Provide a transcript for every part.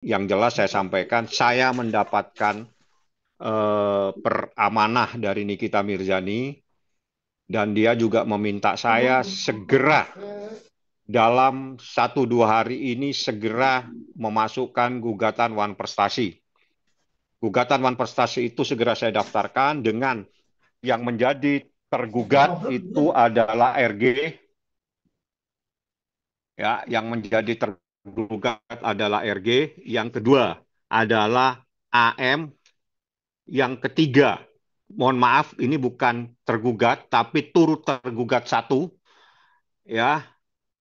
Yang jelas saya sampaikan, saya mendapatkan peramanah dari Nikita Mirzani dan dia juga meminta saya segera dalam 1-2 hari ini segera memasukkan gugatan wan prestasi. Gugatan wan prestasi itu segera saya daftarkan dengan yang menjadi tergugat itu adalah RG, ya, yang menjadi tergugat adalah RG, yang kedua adalah AM, yang ketiga, mohon maaf, ini bukan tergugat, tapi turut tergugat satu, ya,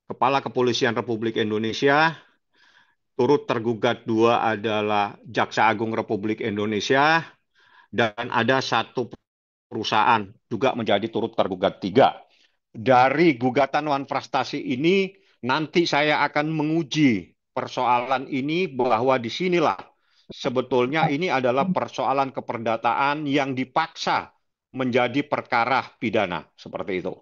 Kepala Kepolisian Republik Indonesia, turut tergugat dua adalah Jaksa Agung Republik Indonesia, dan ada satu perusahaan juga menjadi turut tergugat tiga. Dari gugatan wan prestasi ini, nanti saya akan menguji persoalan ini bahwa disinilah sebetulnya ini adalah persoalan keperdataan yang dipaksa menjadi perkara pidana, seperti itu.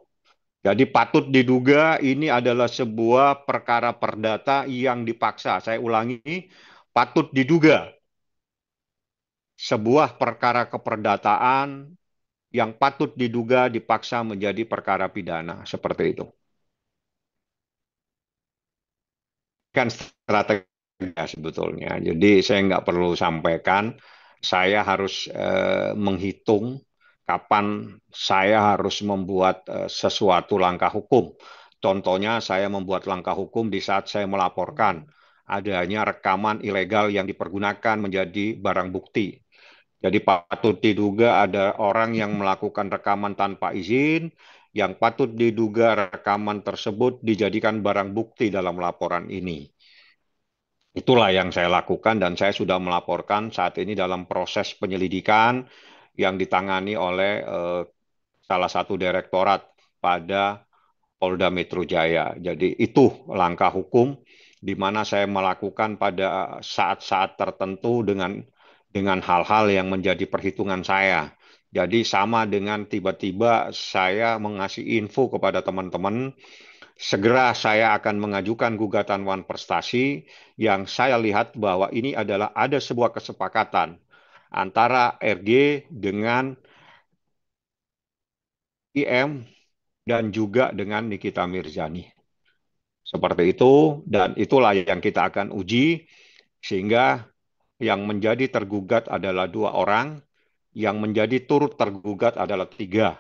Jadi patut diduga ini adalah sebuah perkara perdata yang dipaksa. Saya ulangi, patut diduga sebuah perkara keperdataan yang patut diduga dipaksa menjadi perkara pidana, seperti itu. Kan strategi sebetulnya. Jadi saya nggak perlu sampaikan, saya harus menghitung kapan saya harus membuat sesuatu langkah hukum. Contohnya saya membuat langkah hukum di saat saya melaporkan adanya rekaman ilegal yang dipergunakan menjadi barang bukti. Jadi patut diduga ada orang yang melakukan rekaman tanpa izin, yang patut diduga rekaman tersebut dijadikan barang bukti dalam laporan ini. Itulah yang saya lakukan dan saya sudah melaporkan saat ini dalam proses penyelidikan yang ditangani oleh salah satu direktorat pada Polda Metro Jaya. Jadi itu langkah hukum di mana saya melakukan pada saat-saat tertentu dengan hal-hal yang menjadi perhitungan saya. Jadi sama dengan tiba-tiba saya mengasih info kepada teman-teman, segera saya akan mengajukan gugatan wan prestasi yang saya lihat bahwa ini adalah ada sebuah kesepakatan antara RG dengan IM dan juga dengan Nikita Mirzani. Seperti itu, dan itulah yang kita akan uji, sehingga yang menjadi tergugat adalah dua orang, yang menjadi turut tergugat adalah tiga.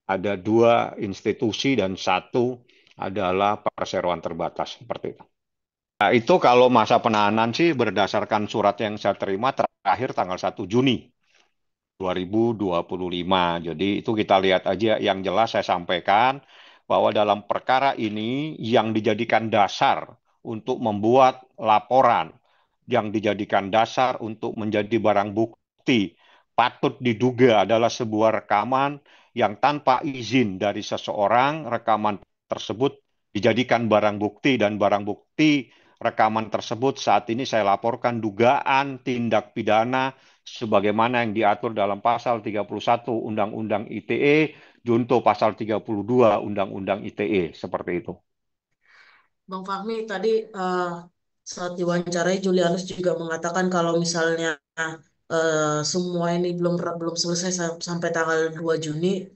Ada dua institusi dan satu adalah perseroan terbatas, seperti itu. Nah, itu kalau masa penahanan sih berdasarkan surat yang saya terima terakhir tanggal 1 Juni 2025. Jadi itu kita lihat aja, yang jelas saya sampaikan bahwa dalam perkara ini yang dijadikan dasar untuk membuat laporan, yang dijadikan dasar untuk menjadi barang bukti, patut diduga adalah sebuah rekaman yang tanpa izin dari seseorang, rekaman tersebut dijadikan barang bukti dan barang bukti rekaman tersebut saat ini saya laporkan dugaan tindak pidana sebagaimana yang diatur dalam pasal 31 Undang-Undang ITE, junto pasal 32 Undang-Undang ITE, seperti itu. Bang Fahmi tadi eh, saat diwawancarai Julianus juga mengatakan kalau misalnya semua ini belum selesai sampai tanggal 2 Juni,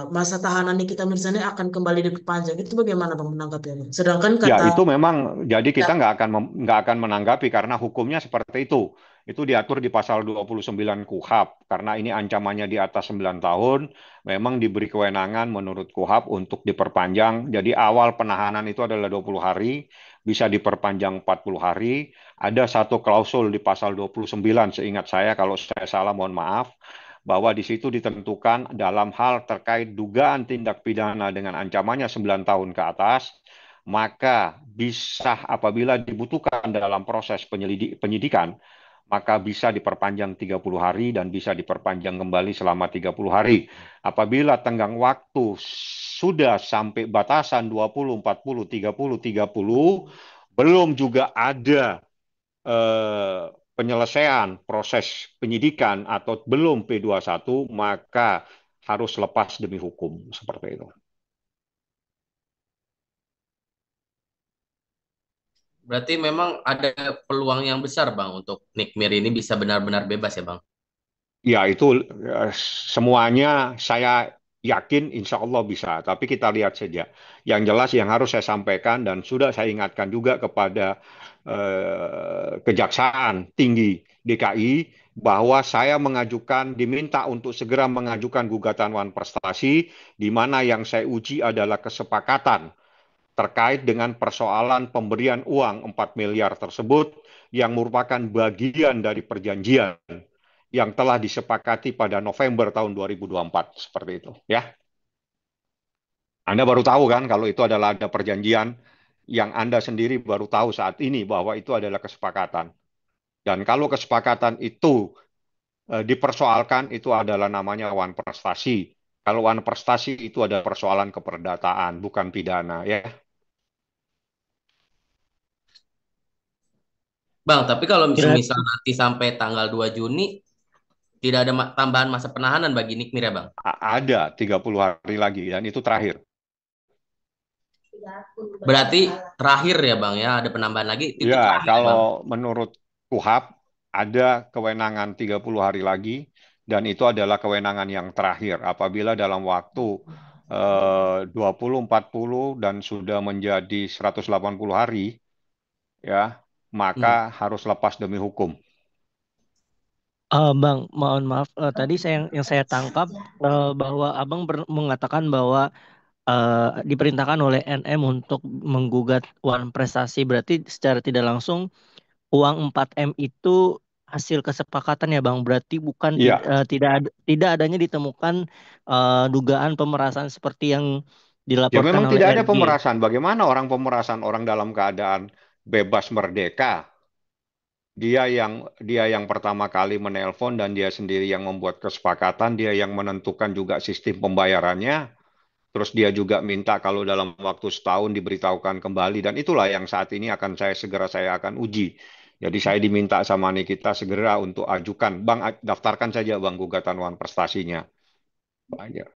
masa tahanan Nikita Mirzani akan kembali diperpanjang. Itu bagaimana Bang menanggapinya? Sedangkan Ya, kata itu memang jadi kita ya, nggak akan menanggapi karena hukumnya seperti itu. Itu diatur di pasal 29 KUHP karena ini ancamannya di atas 9 tahun, memang diberi kewenangan menurut KUHP untuk diperpanjang. Jadi awal penahanan itu adalah 20 hari, bisa diperpanjang 40 hari. Ada satu klausul di pasal 29 seingat saya, kalau saya salah mohon maaf, bahwa di situ ditentukan dalam hal terkait dugaan tindak pidana dengan ancamannya 9 tahun ke atas, maka bisa apabila dibutuhkan dalam proses penyidikan, maka bisa diperpanjang 30 hari dan bisa diperpanjang kembali selama 30 hari. Apabila tenggang waktu sudah sampai batasan 20, 40, 30, 30, belum juga ada penyelesaian proses penyidikan atau belum P21, maka harus lepas demi hukum, seperti itu. Berarti memang ada peluang yang besar Bang untuk Nick Mir ini bisa benar-benar bebas ya Bang. Ya itu semuanya saya yakin insya Allah bisa. Tapi kita lihat saja. Yang jelas yang harus saya sampaikan dan sudah saya ingatkan juga kepada Kejaksaan Tinggi DKI bahwa saya diminta untuk segera mengajukan gugatan wan prestasi di mana yang saya uji adalah kesepakatan terkait dengan persoalan pemberian uang 4 miliar tersebut yang merupakan bagian dari perjanjian yang telah disepakati pada November tahun 2024 seperti itu ya. Anda baru tahu kan kalau itu adalah ada perjanjian yang Anda sendiri baru tahu saat ini bahwa itu adalah kesepakatan. Dan kalau kesepakatan itu dipersoalkan itu adalah namanya wan prestasi. Kalau wan prestasi itu ada persoalan keperdataan bukan pidana ya. Bang, tapi kalau Berat, semisal nanti sampai tanggal 2 Juni tidak ada tambahan masa penahanan bagi Nick Mir ya Bang. Ada 30 hari lagi dan itu terakhir. Berarti terakhir ya Bang ya, ada penambahan lagi Ya, titik terakhir ya kalau Bang. menurut KUHAP ada kewenangan 30 hari lagi dan itu adalah kewenangan yang terakhir apabila dalam waktu 20, 40 dan sudah menjadi 180 hari ya, maka Hmm. harus lepas demi hukum. Bang, mohon maaf. Tadi yang saya tangkap bahwa Abang mengatakan bahwa diperintahkan oleh NM untuk menggugat Wan Prestasi. Berarti secara tidak langsung uang 4M itu hasil kesepakatan ya Bang. Berarti bukan Iya, tidak adanya ditemukan dugaan pemerasan seperti yang ya dilaporkan memang oleh tidak ada RG. pemerasan. Bagaimana orang pemerasan orang dalam keadaan bebas merdeka? Dia yang pertama kali menelpon dan dia sendiri yang membuat kesepakatan, dia yang menentukan juga sistem pembayarannya. Terus dia juga minta kalau dalam waktu setahun diberitahukan kembali dan itulah yang saat ini saya akan uji. Jadi saya diminta sama Nikita segera untuk ajukan, Bang, daftarkan saja Bang gugatan wan prestasinya. Banyak.